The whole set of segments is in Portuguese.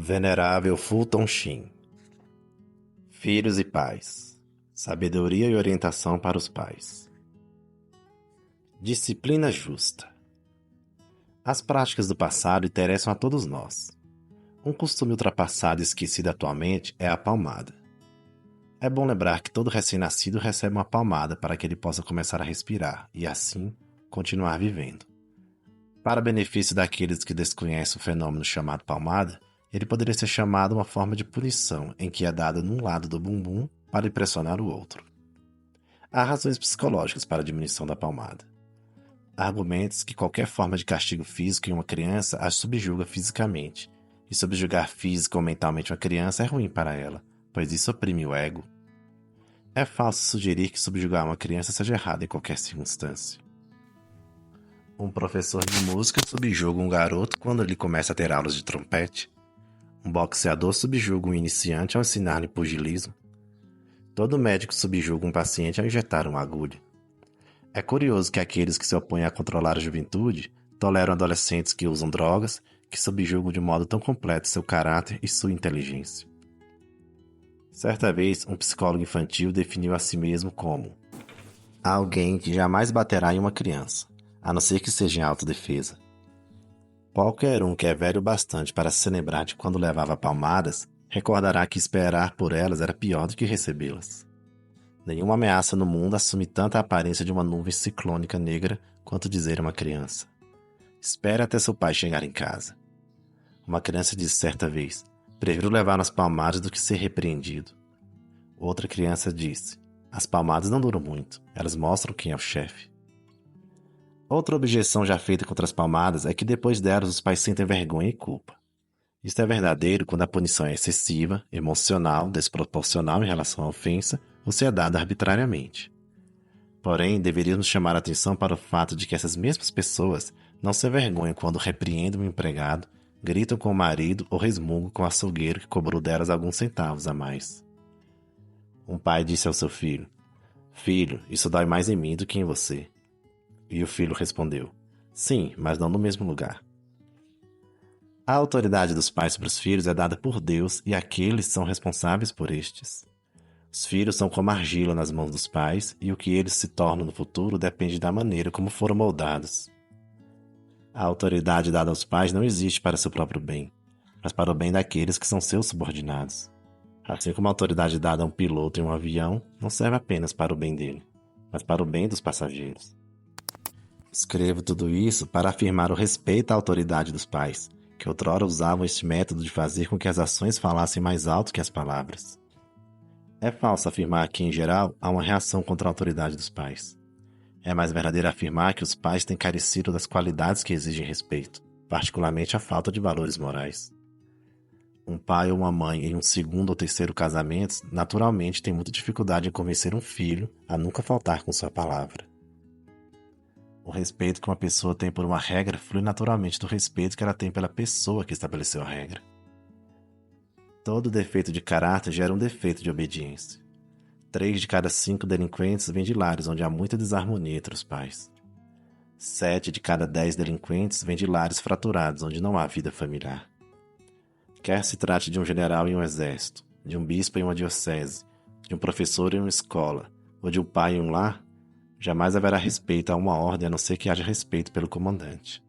Venerável Fulton Sheen. Filhos e pais. Sabedoria e orientação para os pais. Disciplina justa. As práticas do passado interessam a todos nós. Um costume ultrapassado e esquecido atualmente é a palmada. É bom lembrar que todo recém-nascido recebe uma palmada para que ele possa começar a respirar e, assim, continuar vivendo. Para benefício daqueles que desconhecem o fenômeno chamado palmada, ele poderia ser chamado uma forma de punição em que é dada num lado do bumbum para impressionar o outro. Há razões psicológicas para a diminuição da palmada. Há argumentos que qualquer forma de castigo físico em uma criança a subjuga fisicamente, e subjugar física ou mentalmente uma criança é ruim para ela, pois isso oprime o ego. É falso sugerir que subjugar uma criança seja errado em qualquer circunstância. Um professor de música subjuga um garoto quando ele começa a ter aulas de trompete. Um boxeador subjuga um iniciante ao ensinar-lhe pugilismo. Todo médico subjuga um paciente ao injetar uma agulha. É curioso que aqueles que se opõem a controlar a juventude toleram adolescentes que usam drogas, que subjugam de modo tão completo seu caráter e sua inteligência. Certa vez, um psicólogo infantil definiu a si mesmo como alguém que jamais baterá em uma criança, a não ser que seja em autodefesa. Qualquer um que é velho bastante para se lembrar de quando levava palmadas, recordará que esperar por elas era pior do que recebê-las. Nenhuma ameaça no mundo assume tanta aparência de uma nuvem ciclônica negra quanto dizer a uma criança: espere até seu pai chegar em casa. Uma criança disse certa vez: prefiro levar nas palmadas do que ser repreendido. Outra criança disse: as palmadas não duram muito, elas mostram quem é o chefe. Outra objeção já feita contra as palmadas é que depois delas os pais sentem vergonha e culpa. Isto é verdadeiro quando a punição é excessiva, emocional, desproporcional em relação à ofensa ou se é dada arbitrariamente. Porém, deveríamos chamar a atenção para o fato de que essas mesmas pessoas não se envergonham quando repreendem um empregado, gritam com o marido ou resmungam com o açougueiro que cobrou delas alguns centavos a mais. Um pai disse ao seu filho: filho, isso dói mais em mim do que em você. E o filho respondeu: sim, mas não no mesmo lugar. A autoridade dos pais sobre os filhos é dada por Deus e aqueles são responsáveis por estes. Os filhos são como argila nas mãos dos pais e o que eles se tornam no futuro depende da maneira como foram moldados. A autoridade dada aos pais não existe para seu próprio bem, mas para o bem daqueles que são seus subordinados. Assim como a autoridade dada a um piloto em um avião não serve apenas para o bem dele, mas para o bem dos passageiros. Escrevo tudo isso para afirmar o respeito à autoridade dos pais, que outrora usavam este método de fazer com que as ações falassem mais alto que as palavras. É falso afirmar que, em geral, há uma reação contra a autoridade dos pais. É mais verdadeiro afirmar que os pais têm carecido das qualidades que exigem respeito, particularmente a falta de valores morais. Um pai ou uma mãe em um segundo ou terceiro casamento naturalmente tem muita dificuldade em convencer um filho a nunca faltar com sua palavra. O respeito que uma pessoa tem por uma regra flui naturalmente do respeito que ela tem pela pessoa que estabeleceu a regra. Todo defeito de caráter gera um defeito de obediência. 3 de cada 5 delinquentes vêm de lares onde há muita desarmonia entre os pais. 7 de cada 10 delinquentes vêm de lares fraturados onde não há vida familiar. Quer se trate de um general em um exército, de um bispo em uma diocese, de um professor em uma escola, ou de um pai em um lar, jamais haverá respeito a uma ordem a não ser que haja respeito pelo comandante.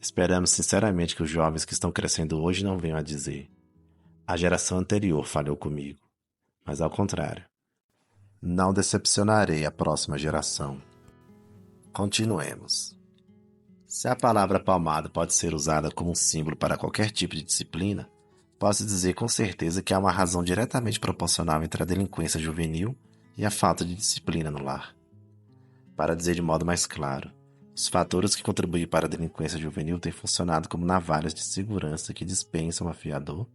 Esperamos sinceramente que os jovens que estão crescendo hoje não venham a dizer: a geração anterior falhou comigo. Mas ao contrário, não decepcionarei a próxima geração. Continuemos. Se a palavra palmada pode ser usada como um símbolo para qualquer tipo de disciplina, posso dizer com certeza que há uma razão diretamente proporcional entre a delinquência juvenil e a falta de disciplina no lar. Para dizer de modo mais claro, os fatores que contribuem para a delinquência juvenil têm funcionado como navalhas de segurança que dispensam o afiador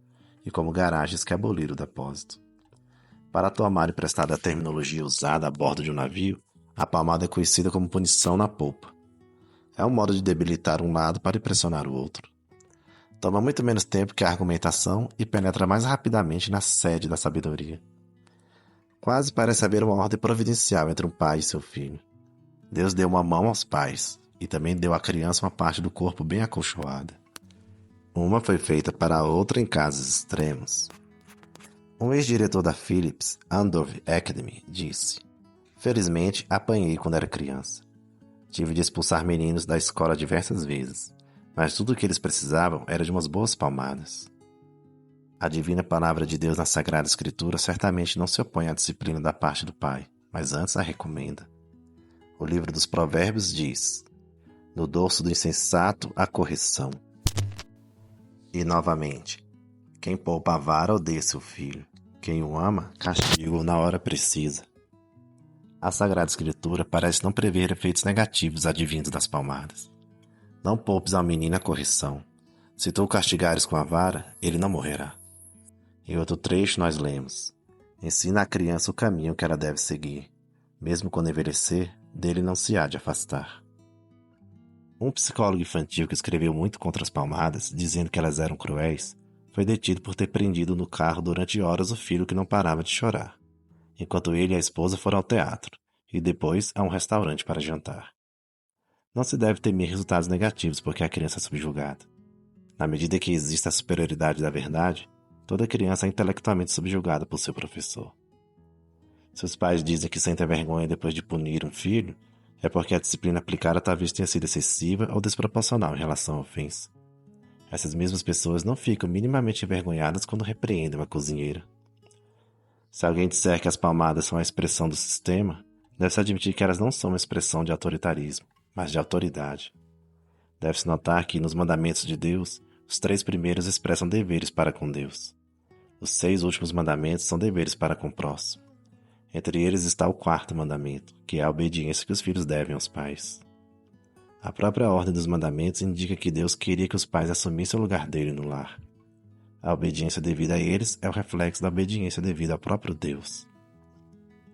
e como garagens que aboliram o depósito. Para tomar emprestada a terminologia usada a bordo de um navio, a palmada é conhecida como punição na polpa. É um modo de debilitar um lado para impressionar o outro. Toma muito menos tempo que a argumentação e penetra mais rapidamente na sede da sabedoria. Quase parece haver uma ordem providencial entre um pai e seu filho. Deus deu uma mão aos pais e também deu à criança uma parte do corpo bem acolchoada. Uma foi feita para a outra em casos extremos. Um ex-diretor da Philips, Andover Academy, disse: "Felizmente, apanhei quando era criança. Tive de expulsar meninos da escola diversas vezes, mas tudo o que eles precisavam era de umas boas palmadas." A divina palavra de Deus na Sagrada Escritura certamente não se opõe à disciplina da parte do pai, mas antes a recomenda. O livro dos Provérbios diz: "No dorso do insensato, a correção." E novamente: "Quem poupa a vara odeia seu filho. Quem o ama, castiga-o na hora precisa." A Sagrada Escritura parece não prever efeitos negativos advindos das palmadas. "Não poupes ao menino a correção. Se tu o castigares com a vara, ele não morrerá." Em outro trecho nós lemos: "Ensina à criança o caminho que ela deve seguir. Mesmo quando envelhecer, dele não se há de afastar." Um psicólogo infantil que escreveu muito contra as palmadas, dizendo que elas eram cruéis, foi detido por ter prendido no carro durante horas o filho que não parava de chorar, enquanto ele e a esposa foram ao teatro, e depois a um restaurante para jantar. Não se deve temer resultados negativos porque a criança é subjugada. Na medida que existe a superioridade da verdade, toda criança é intelectualmente subjugada por seu professor. Se os pais dizem que sentem vergonha depois de punir um filho, é porque a disciplina aplicada talvez tenha sido excessiva ou desproporcional em relação à ofensa. Essas mesmas pessoas não ficam minimamente envergonhadas quando repreendem uma cozinheira. Se alguém disser que as palmadas são a expressão do sistema, deve-se admitir que elas não são uma expressão de autoritarismo, mas de autoridade. Deve-se notar que, nos mandamentos de Deus, os 3 primeiros expressam deveres para com Deus. Os 6 últimos mandamentos são deveres para com o próximo. Entre eles está o 4º mandamento, que é a obediência que os filhos devem aos pais. A própria ordem dos mandamentos indica que Deus queria que os pais assumissem o lugar dele no lar. A obediência devida a eles é o reflexo da obediência devida ao próprio Deus.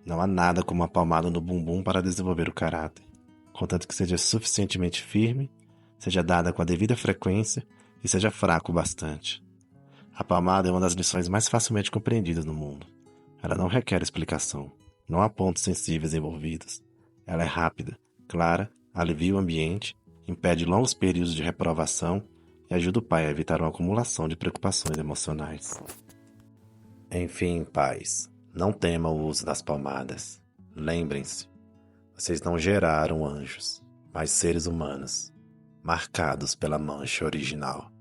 Não há nada como uma palmada no bumbum para desenvolver o caráter, contanto que seja suficientemente firme, seja dada com a devida frequência e seja fraco o bastante. A palmada é uma das lições mais facilmente compreendidas no mundo. Ela não requer explicação. Não há pontos sensíveis envolvidos. Ela é rápida, clara, alivia o ambiente, impede longos períodos de reprovação e ajuda o pai a evitar uma acumulação de preocupações emocionais. Enfim, pais, não temam o uso das palmadas. Lembrem-se, vocês não geraram anjos, mas seres humanos, marcados pela mancha original.